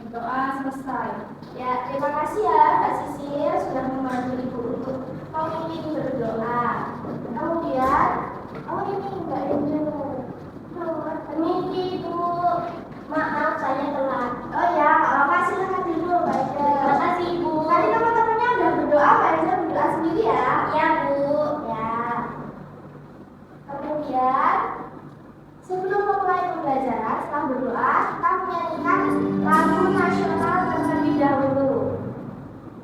Doa selesai. Ya, terima kasih ya Kak Sisil sudah membantu Ibu untuk memimpin berdoa. Kemudian, ini Mbak Angel. Permisi Ibu. Maaf saya telat. Oh ya, nggak apa-apa, silakan dulu Mbak Angel. Terima kasih Ibu. Tadi teman-temannya udah berdoa, Mbak Angel berdoa sendiri ya. Iya Bu. Ya. Kemudian, sebelum memulai pembelajaran, setelah berdoa, kita menyanyikan lagu nasional terlebih dahulu.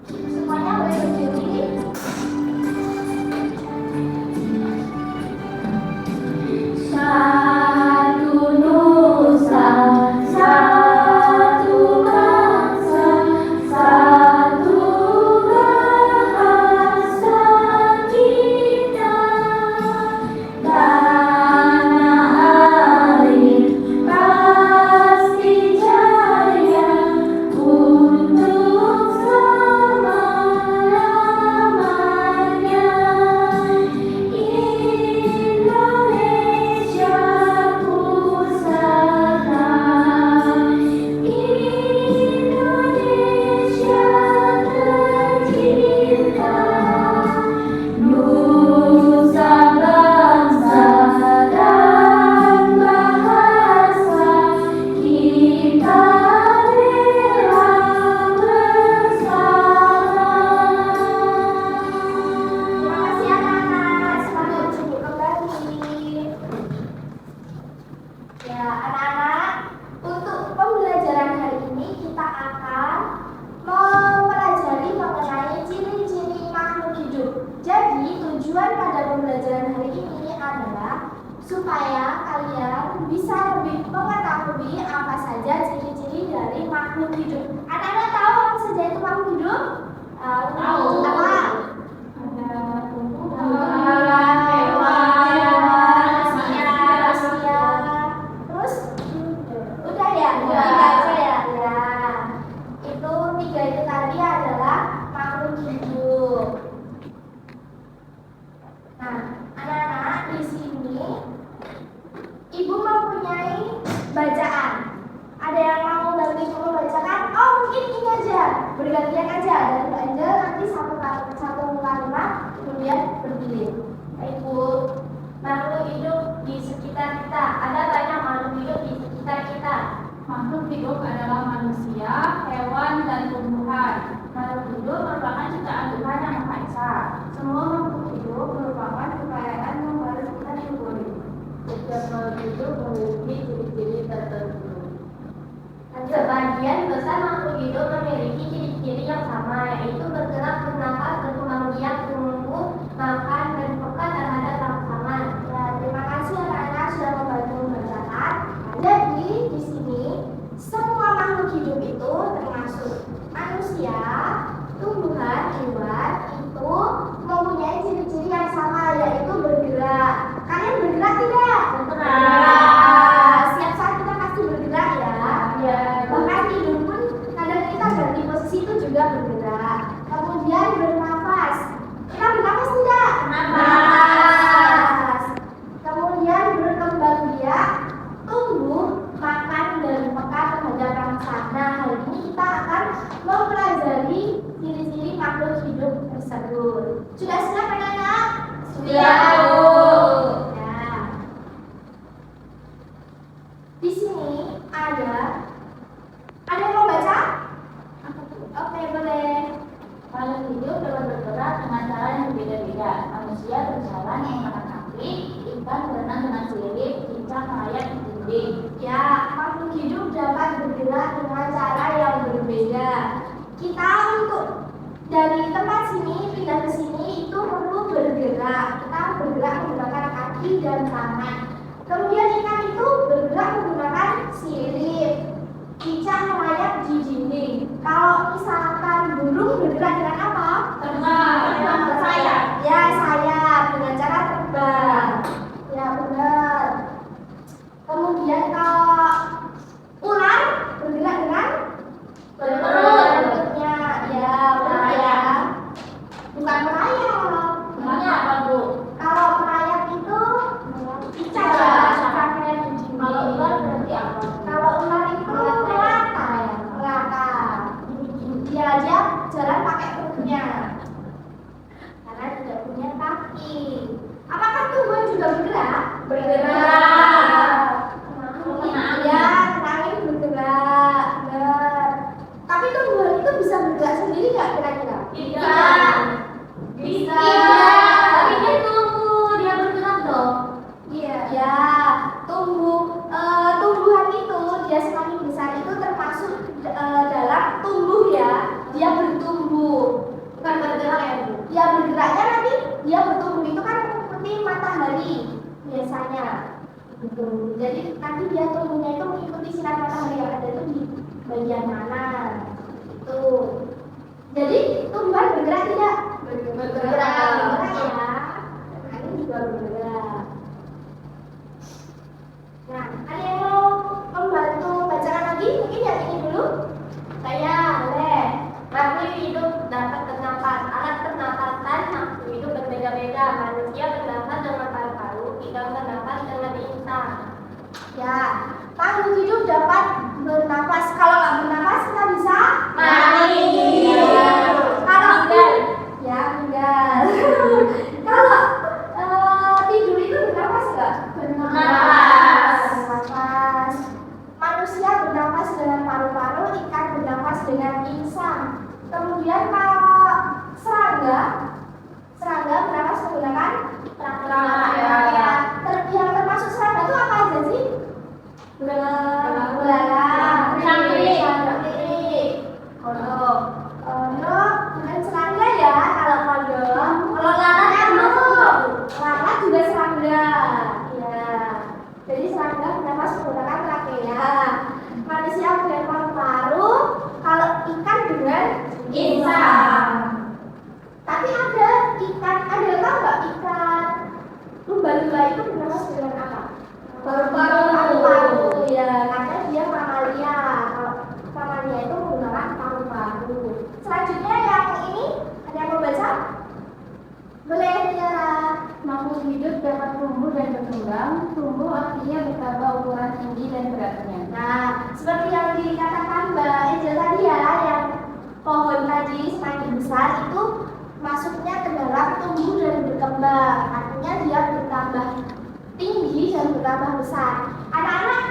Semuanya boleh berdiri. Satu nusa, satu bangsa, satu bahasa kita. Tanah air pasti jaya untuk selama-lamanya. Indonesia pusaka, Indonesia tercinta, nusa bangsa dan bahasa kita rela bersama. Terima kasih anak-anak, selamat berjumpa kembali. Ya anak-anak, untuk pembelajaran hari ini kita akan mempelajari mengenai ciri-ciri makhluk hidup. Jadi tujuan pada pembelajaran hari ini adalah supaya kalian bisa lebih mengetahui apa saja ciri-ciri dari makhluk hidup. Anak-anak tahu apa saja itu makhluk hidup? Tahu. Apa? Ada tumbuhan, hewan, manusia. Terus udah ya, tiga aja ya. Ya. Itu tiga itu tadi adalah makhluk hidup. Nah, anak-anak di sini Ibu mempunyai bacaan. Ada yang mau bantu Ibu membacakan? Oh, mungkin ini aja, bergantian aja. Dan Mbak Angel nanti satu kalimat kemudian bergilir. Ibu, makhluk hidup di sekitar kita. Ada banyak makhluk hidup di sekitar kita. Makhluk hidup adalah manusia, hewan, dan tumbuhan. Makhluk hidup merupakan ciptaan Tuhan yang Maha Esa. Semua makhluk hidup merupakan kekayaan yang harus kita syukuri. Setiap makhluk hidup memiliki ciri-ciri tertentu. Sebagian besar makhluk hidup memiliki ciri-ciri yang sama, yaitu bergerak, bernafas, berkembang biak, tumbuh, makan, dan peka terhadap rangsangan. Ya, terima kasih anak-anak sudah membantu membacakan. Jadi di sini semua makhluk hidup itu termasuk manusia, tumbuhan, hewan itu mempunyai ciri-ciri yang sama, yaitu bergerak. Kalian bergerak tidak? Bergerak. Setiap saat kita pasti bergerak ya. Ya. Bahkan tidur pun kadang kita ganti posisi itu juga bergerak. Kemudian bernafas. Kita bernafas tidak? Bernafas. Kemudian berkembang biak, tumbuh, makan, dan peka terhadap rangsa. Nah, hari ini kita akan mempelajari ciri-ciri makhluk hidup tersebut. Sudah siap anak-anak? Sudah, Bu. Ya. Di sini ada yang mau baca? Oke, boleh. Makhluk hidup dapat bergerak dengan cara yang berbeda-beda. Manusia berjalan mengangkat kaki, ikan berenang dengan sirip, cicak merayap di dinding. Ya, makhluk hidup dapat bergerak dengan cara yang berbeda. Kita untuk dari tempat sini pindah ke sini itu perlu bergerak. Kita bergerak menggunakan kaki dan tangan. Kemudian ikan itu bergerak menggunakan sirip. Cicak merayap di dinding. Kalau misalkan burung bergerak dengan apa? Terbang. Dengan sayap. Ya, sayap dengan cara terbang. Ya, benar. Kemudian kalau ular bergerak dengan perutnya. Ya, merayap. Bukan merayap. Namanya apa, Bu? Kalau merayap itu cicak. Cicak merayap di dinding. Kalau ular berarti apa? Kalau ular itu melata ya, melata. Gitu. Jadi nanti dia tumbuhnya itu mengikuti sinar matahari yang ada itu di bagian mana. Itu. Jadi tumbuhan bergerak tidak? Bergerak ya. Nah, ini juga bergerak. Nah, ada yang mau membantu bacakan lagi? Mungkin yang ini dulu. Saya, boleh. Makhluk hidup dapat bernafas. Alat pernapasan makhluk hidup berbeda-beda. Manusia bernafas dengan paru-paru, ikan bernafas dengan insang. Ya, makhluk hidup dapat bernafas. Kalau nggak bernafas kita bisa mati. Ya. Kalau ya enggak. Kalau tidur itu bernafas nggak? Bernafas. Manusia bernafas dengan paru-paru, ikan bernafas dengan insang. Kemudian kalau serangga bernafas menggunakan trachea. Yang termasuk serangga itu apa aja sih? Belalang, cangkrik, kodok. Bukan serangga ya, kalau kodok. Kalau lalat juga serangga. Ya. Jadi serangga bernafas menggunakan trachea. Manusia dengan paru-paru, kalau ikan dengan insang. Tapi ada ikan, ada tahu nggak ikan lumba-lumba itu bernafas dengan apa? Paru-paru. Ya, karena dia mamalia. Kalau mamalia itu menggunakan paru-paru. Selanjutnya yang ini ada yang mau baca? Boleh Tiara. Makhluk hidup dapat tumbuh dan berkembang. Tumbuh artinya bertambah ukuran tinggi dan beratnya. Nah, seperti yang dikatakan Mbak Angel tadi ya, yang pohon tadi semakin besar itu masuknya ke dalam tumbuh dan berkembang. Artinya dia bertambah tinggi dan bertambah besar. Anak-anak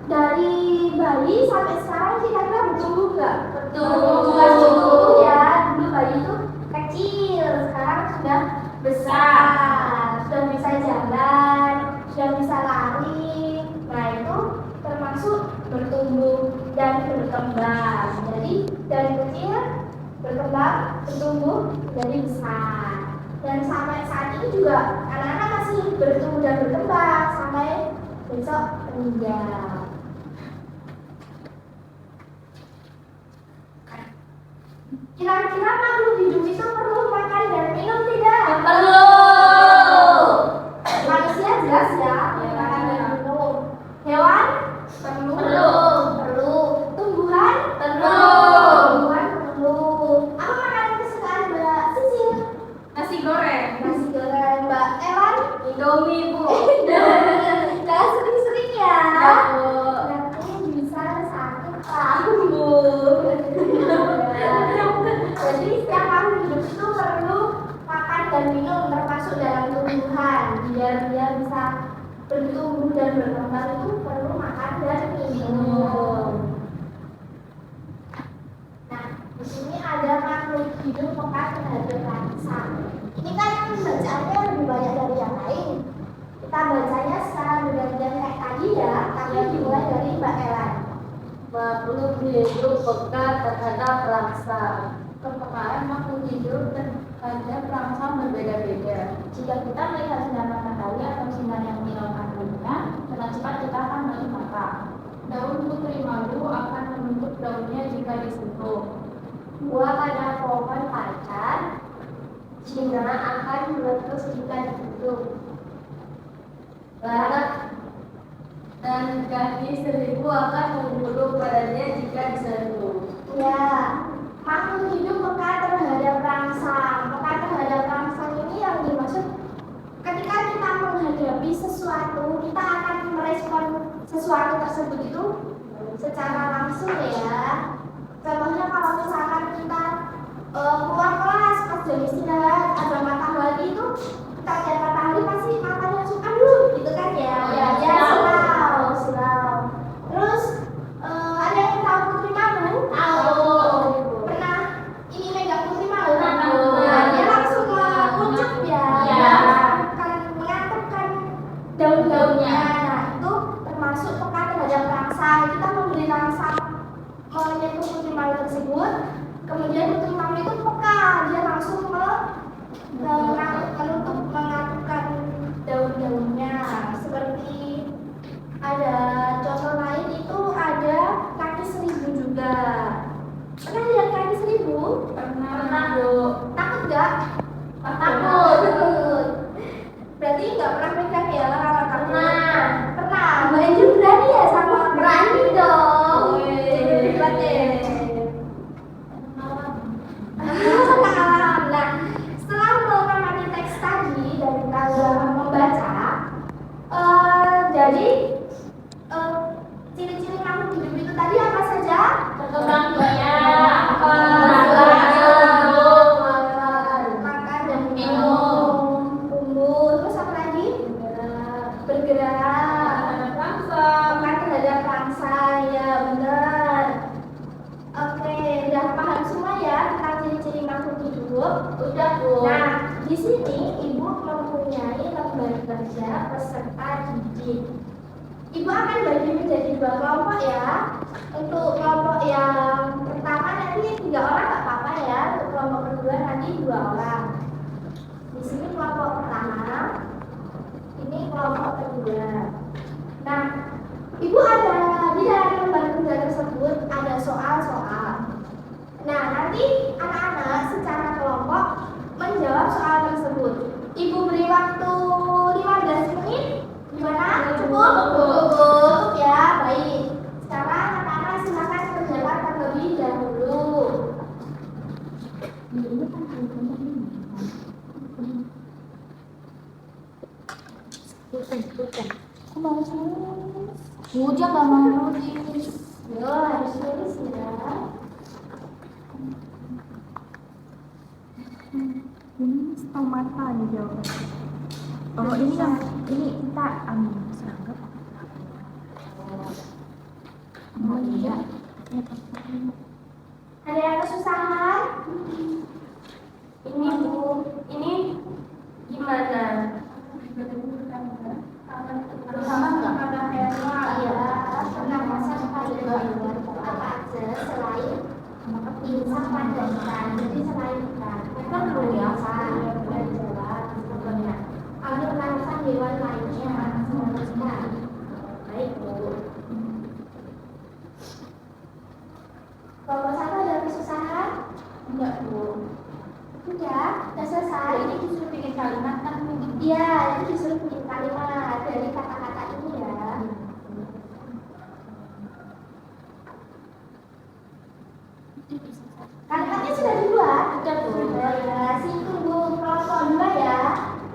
dari bayi sampai sekarang kira-kira bertumbuh nggak? Bertumbuh ya. Dulu bayi itu kecil, sekarang sudah besar, sudah bisa jalan, sudah bisa lari. Nah itu termasuk bertumbuh dan berkembang. Jadi dari kecil berkembang, bertumbuh, menjadi besar. Dan sampai saat ini juga anak-anak masih bertumbuh dan berkembang sampai besok meninggal. Kira-kira makhluk hidup itu perlu makan dan minum tidak? Perlu. Manusia jelas ya, makan dan minum. Hewan? Perlu. Tumbuhan? Tumbuhan perlu. Apa makanan kesukaan Mbak Sisil? Nasi goreng. Nasi goreng. Mbak Elan? Indomie, Bu. Jangan sering-sering ya. Bu. Nanti bisa sakit Bu. Jadi setiap makhluk hidup itu perlu makan dan minum, termasuk dalam tumbuhan. Biar dia bisa bertumbuh dan berkembang itu perlu makan dan minum. Nah, di sini ada makhluk hidup peka terhadap rangsang. Ini kan bacaannya lebih banyak dari yang lain. Kita bacanya secara bergantian kayak tadi ya, tapi dimulai dari Mbak Elan. Makhluk hidup peka terhadap rangsang. Kepekaan makhluk hidup terhadap rangsang berbeda-beda. Jika kita melihat sinar matahari atau sinar yang menyilaukan dunia, dengan cepat kita akan melihat mata. Daun putri malu akan menutup daunnya jika disentuh. Buah pada pohon pacar, Cina akan meletus jika ditutup. Barat dan kaki 1000 akan memburu padanya jika disentuh. Ya, makhluk hidup peka terhadap rangsang. Peka terhadap rangsang ini yang dimaksud ketika kita menghadapi sesuatu, kita akan merespon sesuatu tersebut itu secara langsung ya. Contohnya kalau misalkan kita keluar kelas pas jam istirahat ada matahari itu, kita lihat matahari pasti matanya langsung aduh gitu kan ya. Ya silau. Terus ada yang tahu putri mamen? Tahu. Pernah ini megang putri mamen? Nah, dia langsung mengucap ya. Mengangkatkan daun-daunnya. Nah, itu termasuk peka terhadap rangsang. Kita memberi rangsang menyentuh putri mamen tersebut. Kemudian putri mamen itu peka, dia langsung menutup mengangkatkan daun-daunnya seperti Pernah lihat kaki 1000? Pernah, Bu. Takut nggak? Takut. Berarti nggak pernah pegang ya kalau takut? Pernah. Pernah. Mbak Angel berani ya sama? Berani dong. Hebat deh. Pengalaman. Nah, setelah mengamati teks tadi dan kita membaca, jadi ciri-ciri makhluk hidup itu tadi apa saja? Berkembang biak. Makan dan Minum. tumbuh. Terus apa lagi? Bergerak. Makan terhadap rangsa, ya benar. Oke, udah paham semua ya tentang ciri-ciri makhluk hidup? Udah, Bu. Nah, di sini Ibu mempunyai lembar kerja peserta didik. Ibu akan bagi menjadi 2 kelompok ya. Untuk kelompok yang pertama nanti 3 orang nggak apa-apa ya. Untuk kelompok kedua nanti 2 orang. Di sini kelompok pertama, ini kelompok kedua. Nah, Ibu ada di dalam lembar kerja tersebut ada soal-soal. Nah, nanti anak-anak secara kelompok menjawab soal tersebut. Ibu beri waktu 15 menit. Gimana? Cukup? Cukup ya, baik. Sekarang anak-anak silakan kerjakan terlebih dahulu. Dia nggak mau nulis. Yo, harus tulis ya. Ini stomata nih jawabannya. Oh ini yang ini kita serangga. Oh iya. Ada yang kesusahan? Ini Bu, ini gimana? Sama nggak? Pada hewan. Iya, pernapasan pada hewan apa aja selain insak pada ikan. Jadi selain ikan, Kan perlu ya. bukan jawab sebenarnya. Ada pernapasan hewan lainnya. Nah, baik Bu. Kelompok 1 ada kesusahan? Enggak, Bu. Sudah selesai. Ini disuruh bikin kalimat kan? Iya, itu disuruh bikin kalimat dari kata-kata ini ya. Kalimatnya sudah dibuat? Sudah, Bu. Ya, tunggu kelompok 2 ya.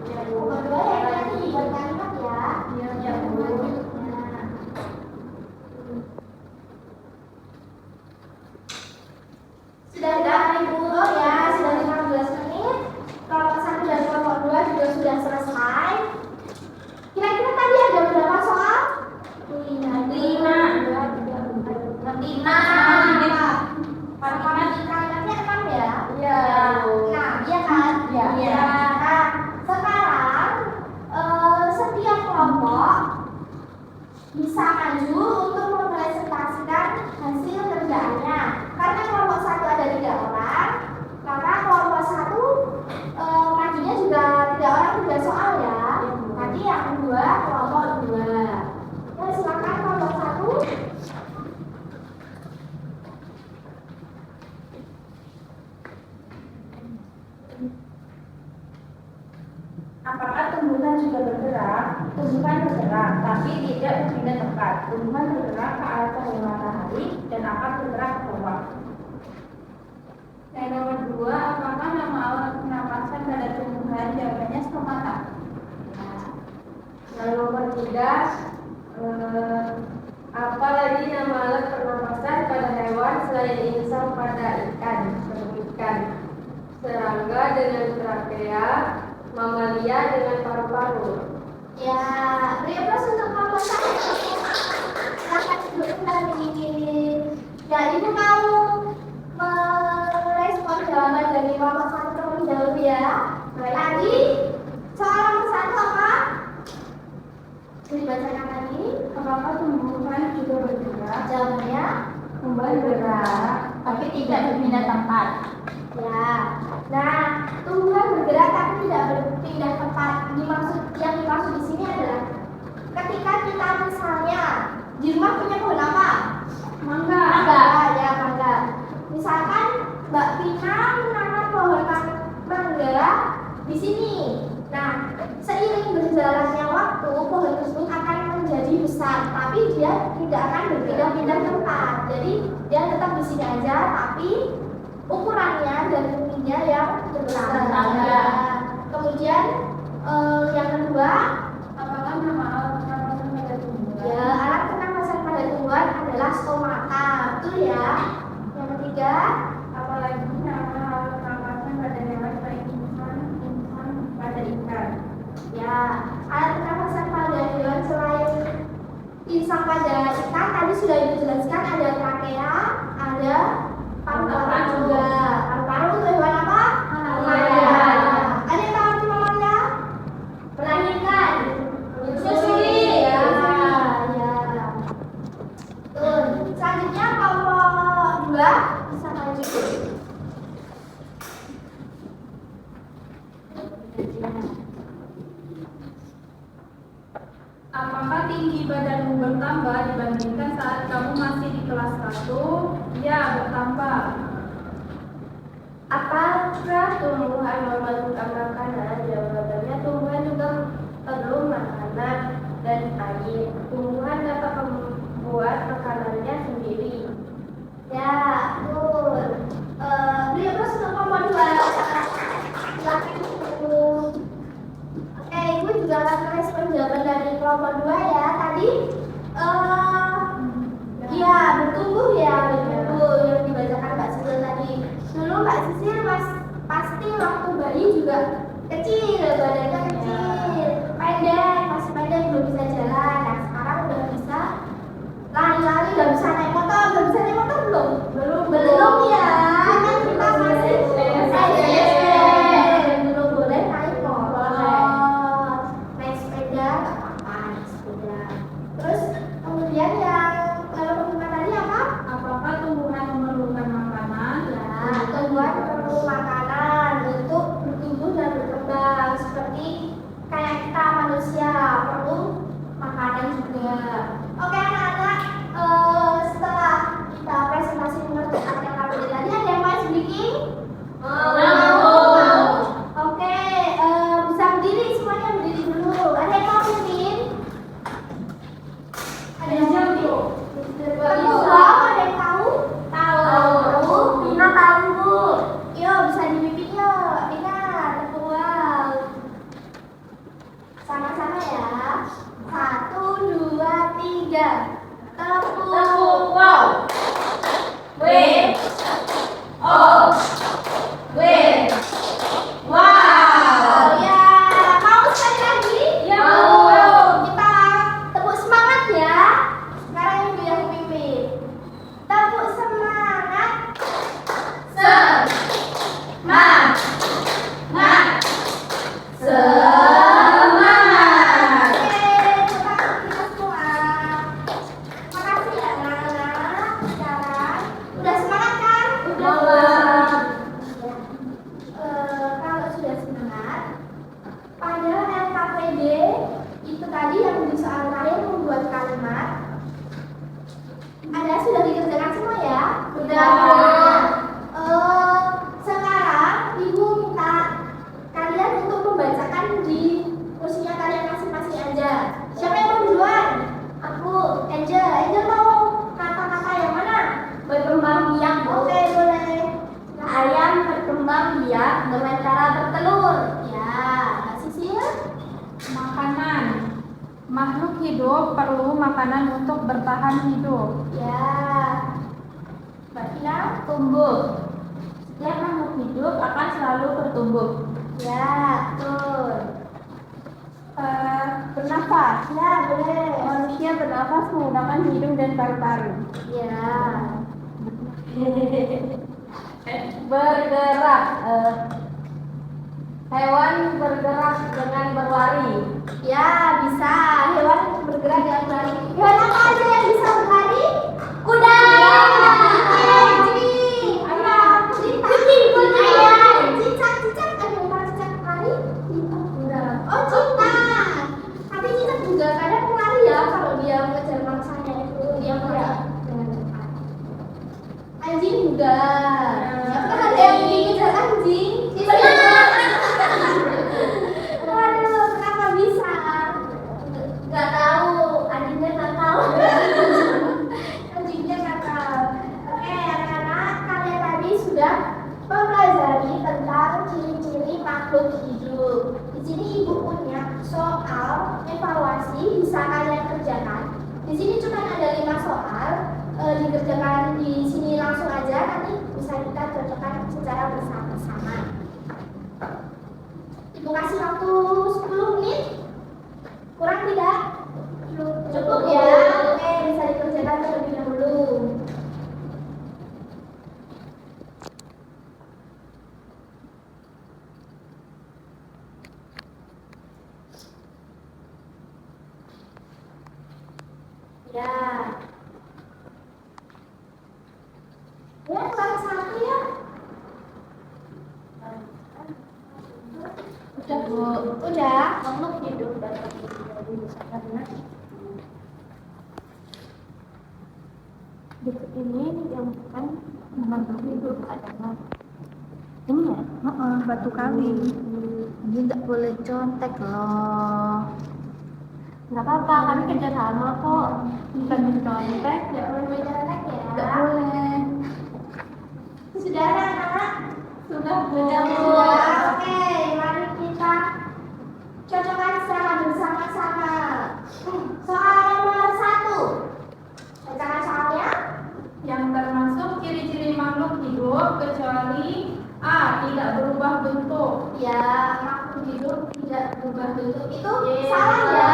Kelompok 2 ya, nanti dibuat kalimat ya. Iya, Bu. Nah. Sudah Ibu ya, sudah 15 menit. Kelompok 1 dan kelompok 2 juga sudah selesai. Kira-kira tadi ada berapa soal? 5. 5. Kalimatnya 6 ya? Iya. 6, iya kan? Iya. Nah, sekarang setiap kelompok bisa maju untuk mempresentasikan hasil kerjaannya. Karena kelompok 1 ada 3 orang, maka kelompok 1 majunya juga 3 orang 3 soal ya. Nanti yang kedua kelompok 2. Ya, silakan kelompok 1. Apakah tumbuhan juga bergerak? Tumbuhan bergerak, tapi tidak berpindah tempat. Tumbuhan bergerak ke arah cahaya matahari dan akan bergerak ke bawah. Yang nomor 2, apakah nama alat pernapasan pada tumbuhan? Jawabannya stomata. Yang nomor 3, apa lagi nama alat pernapasan pada hewan selain insang pada ikan? Ikan, serangga dengan trakea, mamalia dengan paru-paru. Ya, beri aplaus untuk kelompok 1. Silakan duduk dan ini. Ya, Ibu mau merespon jawaban dari kelompok 1 terlebih dahulu ya. Tadi soal nomor 1 apa? Dibacakan lagi. Apakah tumbuhan juga bergerak? Jawabannya Tumbuhan bergerak, Tapi tidak berpindah tempat. ya. Nah, tumbuhan bergerak tapi tidak berpindah tempat. Yang dimaksud di sini adalah ketika kita misalnya di rumah punya pohon apa? Mangga. Ya, Mbak Pina menanam pohon mangga di sini. Nah, seiring berjalannya waktu, pohon tersebut akan menjadi besar, tapi dia tidak akan berpindah-pindah tempat. Jadi dia tetap di sini aja, tapi ukurannya dan tingginya yang besar. Ya. Kemudian yang kedua, Apakah nama alat pernapasan pada tumbuhan? ya alat pernapasan pada tumbuhan adalah stomata, betul ya. Yang ketiga, Apalagi nama alat pernapasan pada hewan selain insan pada ikan? ya alat pernapasan pada hewan selain insan pada ikan tadi sudah dijelaskan, ada trakea, ada paru-paru juga. Paru-paru itu hewan apa? Mamalia. Ada yang tahu arti mamalia? Melahirkan, menyusui. Ya, ya. Tuh, selanjutnya kelompok 2 bisa maju. Apakah tinggi badanmu bertambah dibandingkan saat kamu masih di kelas 1? Ya, bertambah. Apakah tumbuhan memerlukan makanan? Jawabannya tumbuhan juga perlu makanan dan air. Tumbuhan dapat membuat makanannya sendiri. Ya, betul. Beliau terus untuk kelompok 2. Silakan Ibu. Oke, Ibu juga akan merespon jawaban dari kelompok 2 ya. Tadi iya, bertumbuh ya, bertumbuh yang dibacakan Mbak Sisil tadi. Dulu Mbak Sisil pasti waktu bayi juga kecil, badannya kecil, pendek, masih pendek, belum bisa jalan. Nah, sekarang udah bisa lari-lari, udah bisa naik motor, belum? Belum ya, kan kita masih SD, belum boleh naik motor, naik sepeda, nggak apa-apa, naik sepeda. Terus kemudian yang pertama tadi apa? Apakah tumbuhan memerlukan makanan? Ya, tumbuhan perlu makanan untuk bertumbuh dan berkembang, seperti kayak kita manusia perlu makanan juga. Oke anak-anak, setelah kita presentasi pengertian yang kami tadi, ada yang mau speaking? Oke, bisa berdiri, semuanya berdiri dulu. Ada yang mau pimpin? Ada yang mau pimpin? Ada yang tahu? Tahu. Pina tahu, Bu. Yuk, bisa dipimpin yuk. Pina, tepuk wow. Sama-sama ya. 1, 2, 3. Tepuk wow. W O W wow. Ya, mau sekali lagi? Ya. Kita tepuk semangat ya. Sekarang Ibu yang pimpin. Tepuk semangat. Semangat. Semangat. Oke, terima kasih kita semua. Terima kasih ya anak-anak. Sekarang udah semangat kan? Udah. Kalau sudah semangat, pada LKPD itu tadi yang di soal kalian membuat kalimat. Ada sudah dikerjakan semua ya? Sudah. Sekarang Ibu minta kalian untuk membacakan di kursinya kalian masing-masing aja. Siapa yang mau duluan? Aku, Angel. Angel mau kata-kata yang mana? Berkembang biak. Oke, boleh. Ayam berkembang biak dengan cara bertelur. Ya, Mbak Sisil. Makanan. Makhluk hidup perlu makanan untuk bertahan hidup. Ya. Mbak Tina. Tumbuh. Setiap makhluk hidup akan selalu bertumbuh. Ya, betul. Bernafas. Ya, boleh. Manusia bernafas menggunakan hidung dan paru-paru. Ya. Bergerak. Hewan bergerak dengan berlari. Ya, bisa. Hewan bergerak dengan berlari. Hewan apa aja yang bisa berlari? Kuda. Kucing. Ayam. Kucing. Ayam. Cicak. Ada yang tahu cicak lari? Oh, cicak. Tapi cicak juga kadang lari ya kalau dia mengejar mangsanya itu dia bergerak dengan cepat. Anjing juga. Ya, kita sudah mempelajari tentang ciri-ciri makhluk hidup. Di sini Ibu punya soal evaluasi bisa kalian kerjakan. Di sini cuma ada 5 soal, dikerjakan di sini langsung aja, nanti bisa kita cocokkan secara bersama-sama. Ibu kasih waktu 10 menit, kurang tidak? Cukup ya, oke bisa dikerjakan terlebih dahulu. Ya. Ya, kurang 1 ya. Udah, Bu. Udah. Makhluk hidup dapat diusahakan karena Dekat ini yang bukan makhluk hidup adalah ini ya, batu kali. ini nggak boleh contek loh. Nggak apa-apa, kami kerja sama kok. Bukan mencontek. Tidak boleh mencolek ya. Nggak boleh. Sudah anak-anak? Sudah, Bu. Sudah. Oke, mari kita cocokkan secara bersama-sama. Soal nomor 1. Bacakan soalnya. Yang termasuk ciri-ciri makhluk hidup kecuali A. Tidak berubah bentuk. Ya, makhluk hidup tidak berubah bentuk itu Yeay. salah ya.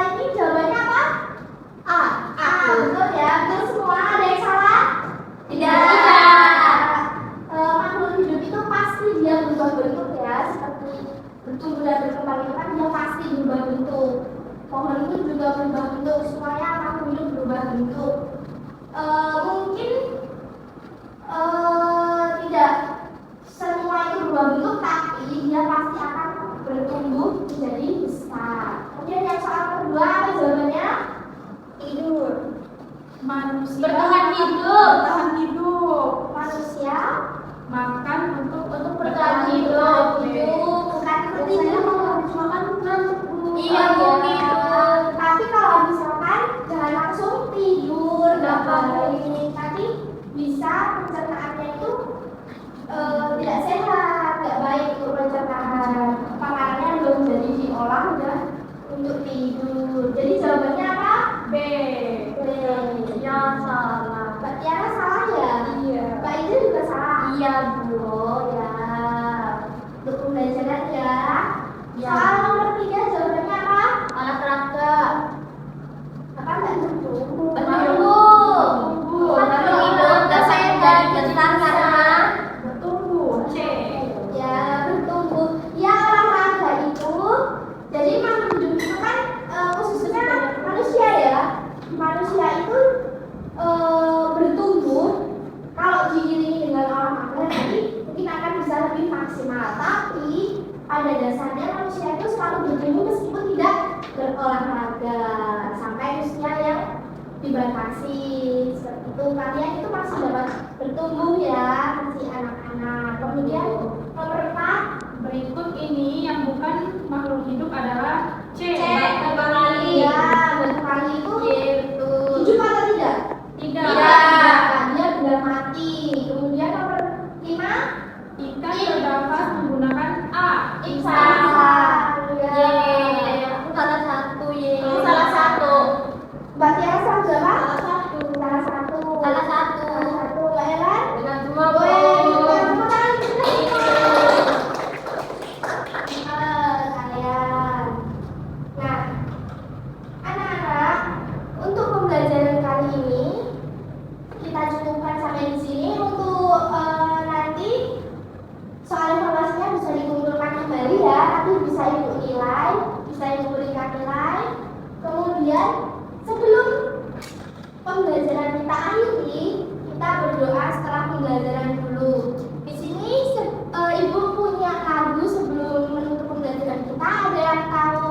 Ini jawabannya apa? A. Betul ya. Betul semua. Ada yang salah? Tidak. Makhluk hidup itu pasti dia berubah bentuk ya, seperti bertumbuh dan berkembang itu kan dia pasti berubah bentuk. Pohon itu juga berubah bentuk. Semuanya makhluk hidup berubah bentuk. Mungkin tidak semua itu berubah bentuk, tapi dia pasti akan bertumbuh menjadi besar. Kemudian yang soal kedua apa jawabannya? Tidur. Manusia Bertahan hidup. Bertahan hidup. Manusia Makan untuk bertahan hidup. Hidup bukan tidur. Iya, Bu, tidur. Tapi kalau misalkan jangan langsung tidur, nggak baik. Nanti bisa pencernaannya itu tidak sehat, nggak baik untuk pencernaan. Makanannya belum jadi diolah udah untuk tidur. Jadi jawabannya apa? B. B. Yang salah. Mbak Tiara salah ya? Iya. Mbak Ida juga salah. Iya, Bu. Ya. Untuk pembelajaran ya. Ya. Soal nomor 3 jawabannya apa? Olahraga. Apa nggak bertumbuh? Bertumbuh. Makhluk hidup dapat menjadi besar karena Bertumbuh. C. Ya, bertumbuh. Ya, olahraga itu. Jadi makhluk hidup itu kan khususnya manusia ya. Manusia itu bertumbuh kalau diiringi dengan olahraga nanti mungkin akan bisa lebih maksimal. Tapi pada dasarnya manusia itu selalu bertumbuh meskipun tidak berolahraga sampai usia yang dibatasi. Seperti itu kalian itu masih dapat bertumbuh ya, masih anak-anak. Kemudian nomor 4 Berikut ini yang bukan makhluk hidup adalah C. kembali. ya, berkali itu Betul. hidup atau tidak? Tidak. Dia sudah mati. Kemudian nomor 5 Ikan bernafas menggunakan A. Ikan. Ya. Yeay, aku salah satu, yeay. Salah satu. Mbak Tiara salah berapa? Salah satu. Salah satu. Salah satu. Salah satu. Mbak Ellen? Dengan semua, Bu. Tepuk tangan. Kalian. Nah, anak-anak, untuk pembelajaran kali ini kita cukupkan sampai di sini. Untuk nanti soal informasinya bisa dikumpulkan kembali ya. Nanti bisa ibu nilai, bisa ibu berikan nilai. Kemudian sebelum pembelajaran kita akhiri, kita berdoa setelah pembelajaran dulu. Di sini ibu punya lagu sebelum menutup pembelajaran kita. Ada yang tahu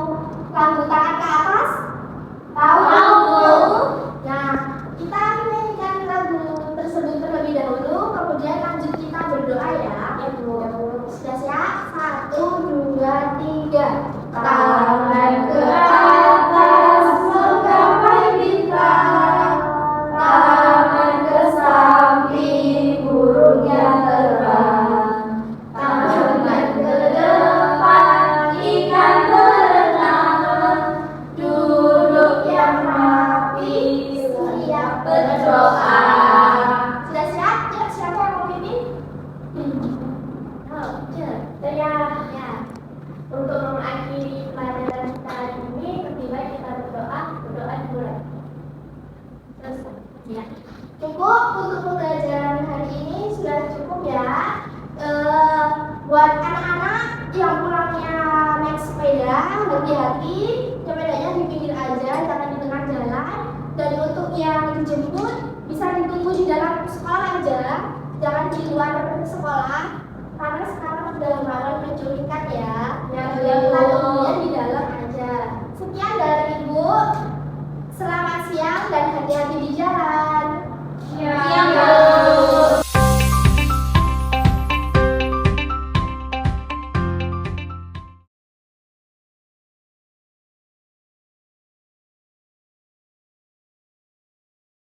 lagu tangan ke atas? Tahu? Nah, kita nyanyikan lagu tersebut terlebih dahulu, kemudian lanjut kita berdoa ya. Sudah siap? 1, 2, 3. Tangan ke atas menggapai bintang, tangan ke samping burung. Ya. Cukup untuk pembelajaran hari ini, sudah cukup ya. Buat anak-anak yang pulangnya naik sepeda, hati-hati, sepedanya di pinggir aja, jangan di tengah jalan. Dan untuk yang dijemput bisa ditunggu di dalam sekolah aja, jangan di luar sekolah, karena sekarang sudah malam penculikan ya. Ya, Kita Bu. tunggunya di dalam aja. Sekian dari Ibu. Selamat siang dan hati-hati di jalan. Siang,